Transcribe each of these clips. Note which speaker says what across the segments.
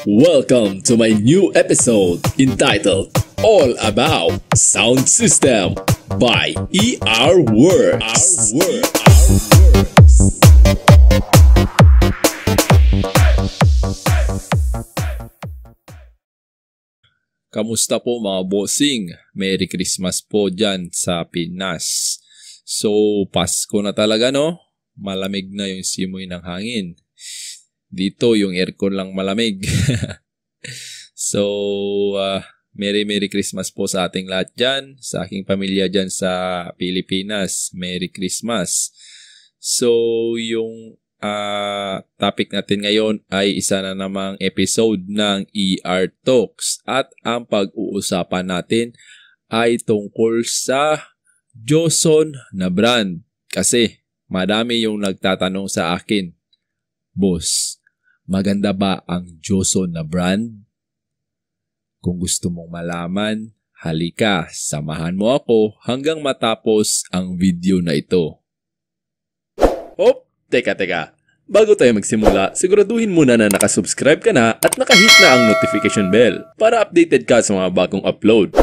Speaker 1: Welcome to my new episode entitled All About Sound System by ER Works. Kamusta po mga bossing? Merry Christmas po dyan sa Pinas. So, Pasko na talaga no? Malamig na yung simoy ng hangin. Dito yung aircon lang malamig. So, Merry Christmas po sa ating lahat dyan. Sa aking pamilya dyan sa Pilipinas. Merry Christmas. So, yung topic natin ngayon ay isa na namang episode ng ER Talks. At ang pag-uusapan natin ay tungkol sa Joson na brand. Kasi madami yung nagtatanong sa akin, Boss, maganda ba ang Joson na brand? Kung gusto mong malaman, halika, samahan mo ako hanggang matapos ang video na ito. Teka. Bago tayo magsimula, siguraduhin muna na nakasubscribe ka na at nakahit na ang notification bell para updated ka sa mga bagong upload.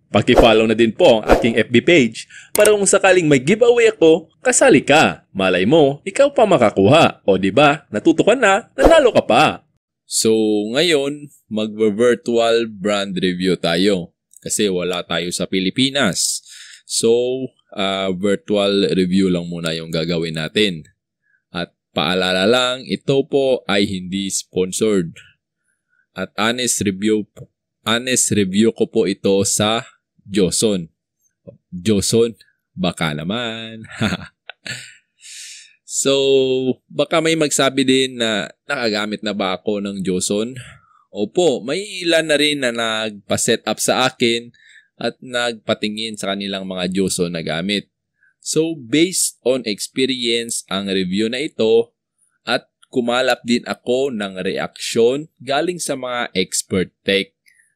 Speaker 1: Paki-follow na din po ang aking FB page para kung sakaling may giveaway ako, kasali ka. Malay mo, ikaw pa makakuha. O diba, natuto ka na, nanalo ka pa. So, ngayon, mag-virtual brand review tayo kasi wala tayo sa Pilipinas. So, virtual review lang muna yung gagawin natin. At paalala lang, ito po ay hindi sponsored. At honest review ko po ito sa Joson. Joson, baka naman. So, baka may magsabi din na nakagamit na ba ako ng Joson? Opo, may ilan na rin na nagpa-set up sa akin at nagpatingin sa kanilang mga Joson na gamit. So, based on experience ang review na ito at kumalap din ako ng reaksyon galing sa mga expert tech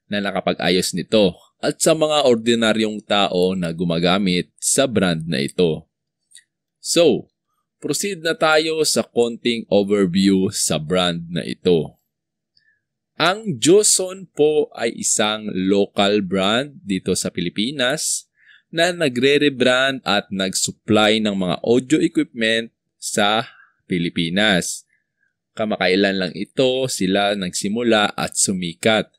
Speaker 1: na nakapag-ayos nito at sa mga ordinaryong tao na gumagamit sa brand na ito. So, proceed na tayo sa konting overview sa brand na ito. Ang Joson po ay isang local brand dito sa Pilipinas na nagre-rebrand at nag-supply ng mga audio equipment sa Pilipinas. Kamakailan lang ito sila nagsimula at sumikat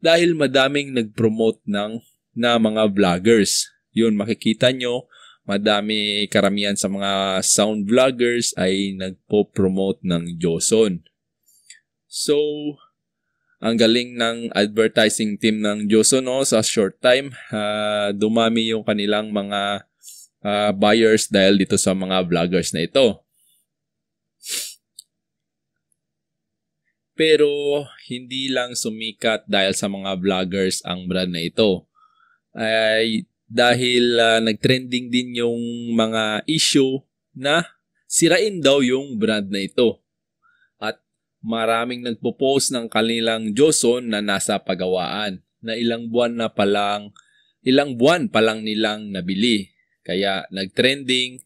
Speaker 1: dahil madaming nag-promote na mga vloggers. Yun, makikita nyo, madami karamihan sa mga sound vloggers ay nagpo-promote ng Joson. So, ang galing ng advertising team ng Joson, no? Sa short time, dumami yung kanilang mga buyers dahil dito sa mga vloggers na ito. Pero hindi lang sumikat dahil sa mga vloggers ang brand na ito. Ay dahil nagtrending din yung mga issue na sirain daw yung brand na ito. Maraming nagpo-post ng kanilang Joson na nasa pagawaan na ilang buwan pa lang nilang nabili. Kaya nagtrending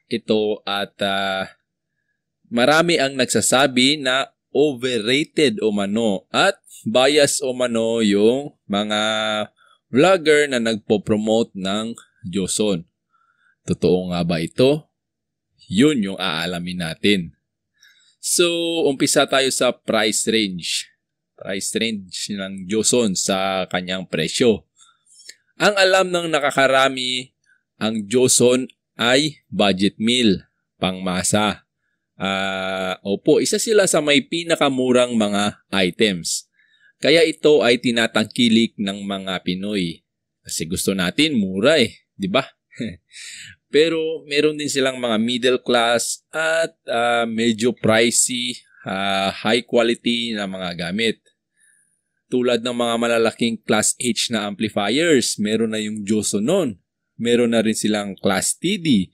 Speaker 1: ito at marami ang nagsasabi na overrated o mano at bias o mano yung mga vlogger na nagpo-promote ng Joson. Totoo nga ba ito? Yun yung aalamin natin. So, umpisa tayo sa price range. Price range ng Joson sa kanyang presyo. Ang alam ng nakakarami, ang Joson ay budget meal, pangmasa. Opo, isa sila sa may pinakamurang mga items. Kaya ito ay tinatangkilik ng mga Pinoy. Kasi gusto natin mura di ba? Pero meron din silang mga middle class at medyo pricey, high quality na mga gamit. Tulad ng mga malalaking class H na amplifiers, meron na yung Joson nun. Meron na rin silang class TD.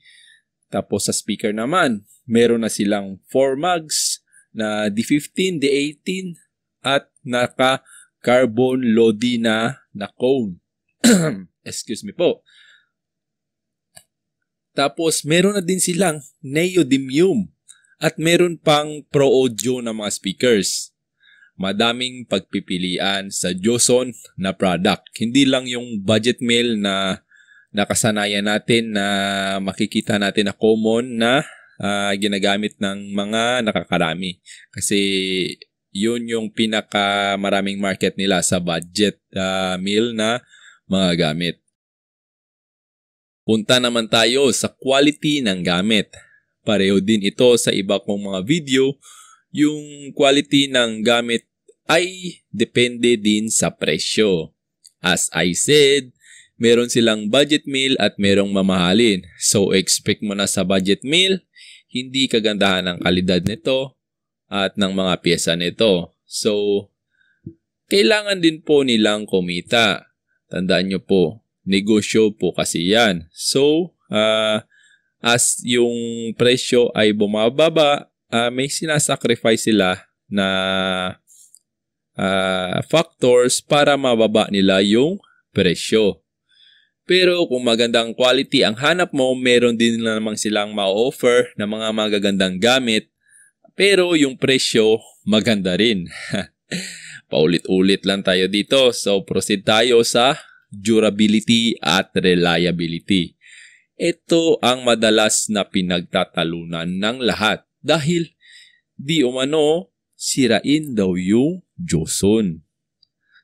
Speaker 1: Tapos sa speaker naman, meron na silang 4 mugs na D15, D18 at naka-carbon Lodi na cone. Excuse me po. Tapos, meron na din silang neodymium at meron pang pro audio na mga speakers. madaming pagpipilian sa Joson na product. Hindi lang yung budget meal na nakasanayan natin na makikita natin na common na ginagamit ng mga nakakarami. Kasi yun yung pinakamaraming market nila sa budget meal na mga gamit. Punta naman tayo sa quality ng gamit. Pareho din ito sa iba kong mga video. Yung quality ng gamit ay depende din sa presyo. As I said, meron silang budget meal at merong mamahalin. So expect mo na sa budget meal, hindi kagandahan ng kalidad nito at ng mga pyesa nito. So, kailangan din po nilang kumita. Tandaan nyo po, negosyo po kasi yan. So, as yung presyo ay bumababa, may sinasacrifice sila na factors para mababa nila yung presyo. Pero kung magandang quality ang hanap mo, meron din namang silang ma-offer na mga magagandang gamit. Pero yung presyo, maganda rin. Paulit-ulit lang tayo dito. So, proceed tayo sa durability at reliability. Ito ang madalas na pinagtatalunan ng lahat dahil di umano sirain daw yung Joson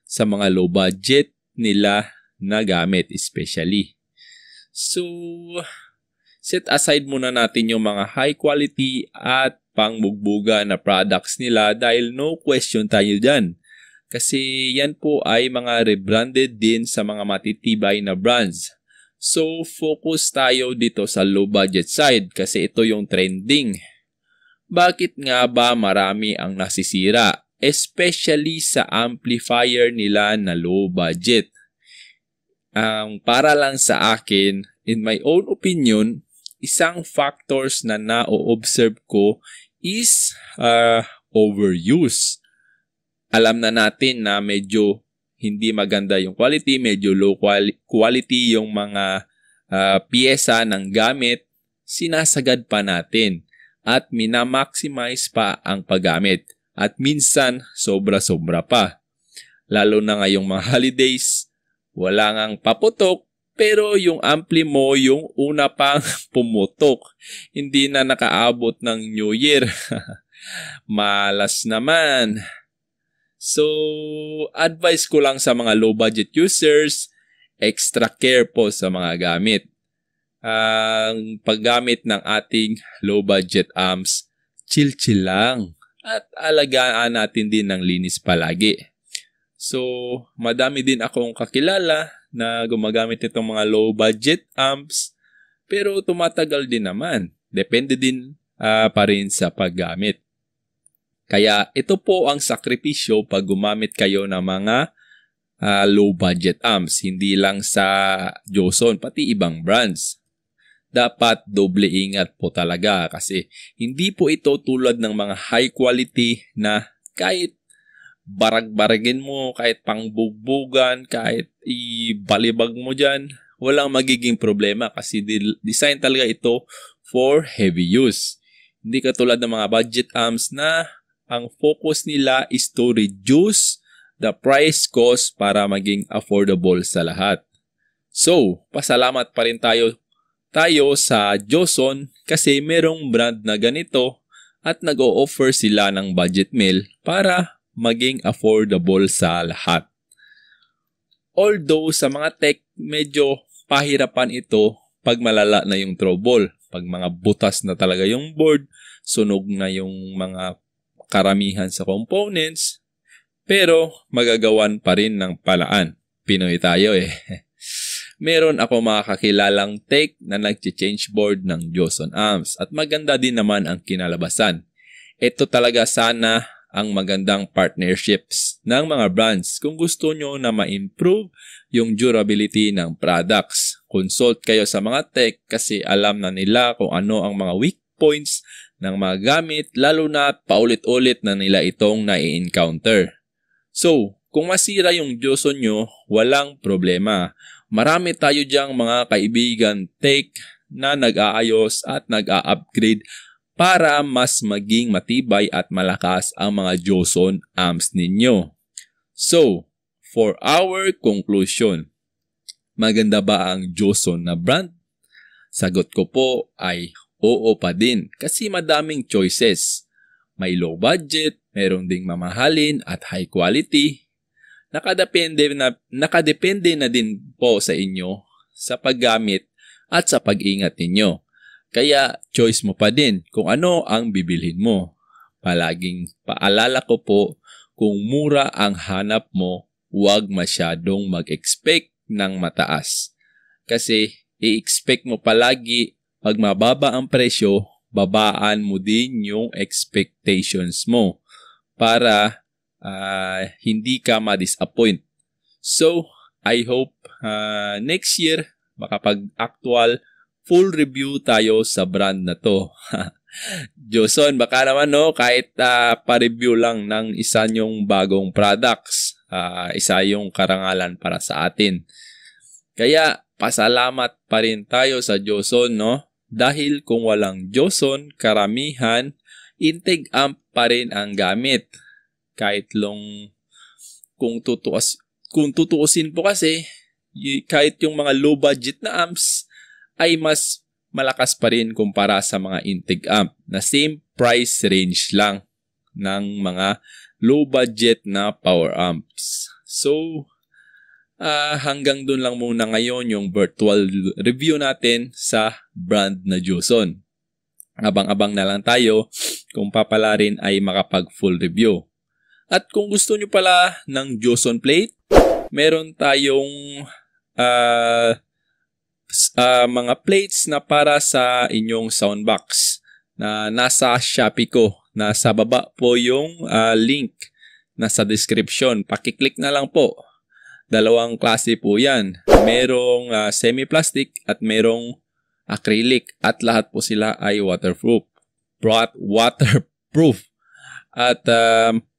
Speaker 1: sa mga low budget nila na gamit especially. So, set aside muna natin yung mga high quality at pangbugbuga na products nila dahil no question tayo dyan. Kasi yan po ay mga rebranded din sa mga matitibay na brands. So, focus tayo dito sa low budget side kasi ito yung trending. Bakit nga ba marami ang nasisira? Especially sa amplifier nila na low budget. Para lang sa akin, in my own opinion, isang factors na na-observe ko is overuse. Alam na natin na medyo hindi maganda yung quality, medyo low quality yung mga piyesa ng gamit, sinasagad pa natin at minamaximize pa ang paggamit at minsan sobra-sobra pa. Lalo na ngayong mga holidays, wala ngang paputok pero yung ampli mo yung una pang pumutok. Hindi na nakaabot ng New Year. Malas naman. So, advice ko lang sa mga low budget users, extra care po sa mga gamit. Ang paggamit ng ating low budget amps, chill-chill lang. At alagaan natin din ng linis palagi. So, madami din akong kakilala na gumagamit itong mga low budget amps, pero tumatagal din naman. Depende din pa rin sa paggamit. Kaya ito po ang sakripisyo pag gumamit kayo ng mga low budget amps. Hindi lang sa Joson, pati ibang brands. Dapat doble ingat po talaga kasi hindi po ito tulad ng mga high quality na kahit barag-baragin mo, kahit pangbugbugan, kahit ibalibag mo dyan, walang magiging problema kasi design talaga ito for heavy use. Hindi katulad ng mga budget amps na ang focus nila is to reduce the price cost para maging affordable sa lahat. So, pasalamat pa rin tayo sa Joson kasi merong brand na ganito at nag-o-offer sila ng budget meal para maging affordable sa lahat. Although sa mga tech, medyo pahirapan ito pag malala na yung trouble. Pag mga butas na talaga yung board, sunog na yung mga karamihan sa components, pero magagawan pa rin ng paraan. Pinoy tayo eh. Meron ako mga kakilalang tech na nag-change board ng Joson amps at maganda din naman ang kinalabasan. Ito talaga sana ang magandang partnerships ng mga brands kung gusto nyo na ma-improve yung durability ng products. Consult kayo sa mga tech kasi alam na nila kung ano ang mga weak points ng mga gamit lalo na paulit-ulit na nila itong nai-encounter. So, kung masira yung Joson nyo, walang problema. Marami tayo diyang mga kaibigan tech na nag-aayos at nag-a-upgrade para mas maging matibay at malakas ang mga Joson amps ninyo. So, for our conclusion, maganda ba ang Joson na brand? Sagot ko po ay oo pa din kasi madaming choices. May low budget, meron ding mamahalin at high quality. Nakadepende na din po sa inyo sa paggamit at sa pag-ingat ninyo. Kaya choice mo pa din kung ano ang bibilhin mo. Palaging paalala ko po, kung mura ang hanap mo, huwag masyadong mag-expect ng mataas. Kasi i-expect mo palagi pag mababa ang presyo, babaan mo din yung expectations mo para hindi ka ma-disappoint. So, I hope next year makapag-actual full review tayo sa brand na to. Joson, baka naman kahit pa-review lang ng isa nyong bagong products, isa yung karangalan para sa atin. Kaya, pasalamat pa rin tayo sa Joson, dahil kung walang Joson, karamihan, intake amp pa rin ang gamit. Kahit kung tutuusin po kasi, kahit yung mga low budget na amps, ay mas malakas pa rin kumpara sa mga intake amp na same price range lang ng mga low budget na power amps. So, hanggang dun lang muna ngayon yung virtual review natin sa brand na Joson. Abang-abang na lang tayo kung papalarin ay makapag full review. At kung gusto nyo pala ng Joson plate, meron tayong mga plates na para sa inyong soundbox na nasa Shopee ko. Nasa baba po yung link nasa description. Pakiclick na lang po. Dalawang klase po yan. Merong semi-plastic at merong acrylic. At lahat po sila ay waterproof. At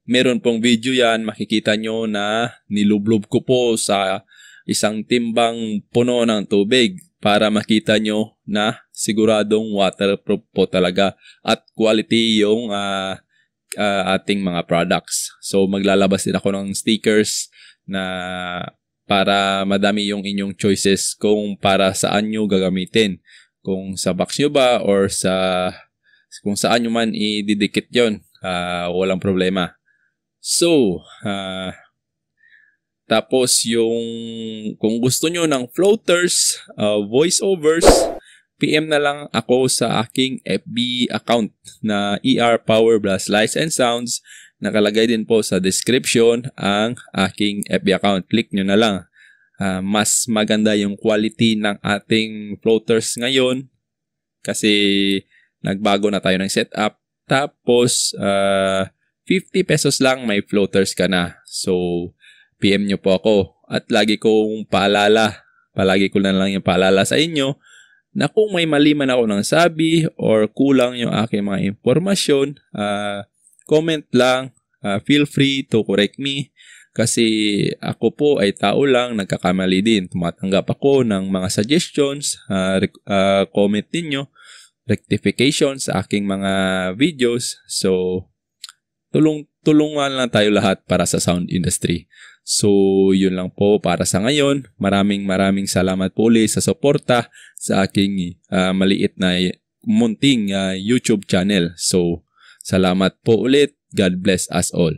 Speaker 1: meron pong video yan. Makikita nyo na nilublob ko po sa isang timbang puno ng tubig para makita nyo na siguradong waterproof po talaga at quality yung ating mga products. So maglalabas din ako ng stickers na para madami yung inyong choices kung para saan nyo gagamitin. Kung sa box nyo ba or kung saan nyo man ididikit yon, walang problema. So, tapos kung gusto nyo ng floaters, voiceovers, PM na lang ako sa aking FB account na ER Power Blast Lights and Sounds. Nakalagay din po sa description ang aking FB account. Click nyo na lang. Mas maganda yung quality ng ating floaters ngayon kasi nagbago na tayo ng setup. Tapos, 50 pesos lang may floaters ka na. So, PM nyo po ako. At lagi kong palagi ko na lang yung paalala sa inyo na kung may mali man ako ng sabi or kulang yung aking mga impormasyon, comment lang. Feel free to correct me kasi ako po ay tao lang, nagkakamali din. Tumatanggap ako ng mga suggestions, comment ninyo, rectifications sa aking mga videos. So, tulungan lang tayo lahat para sa sound industry. So, yun lang po para sa ngayon. Maraming salamat po ulit sa suporta sa aking maliit na munting YouTube channel. So, salamat po ulit. God bless us all.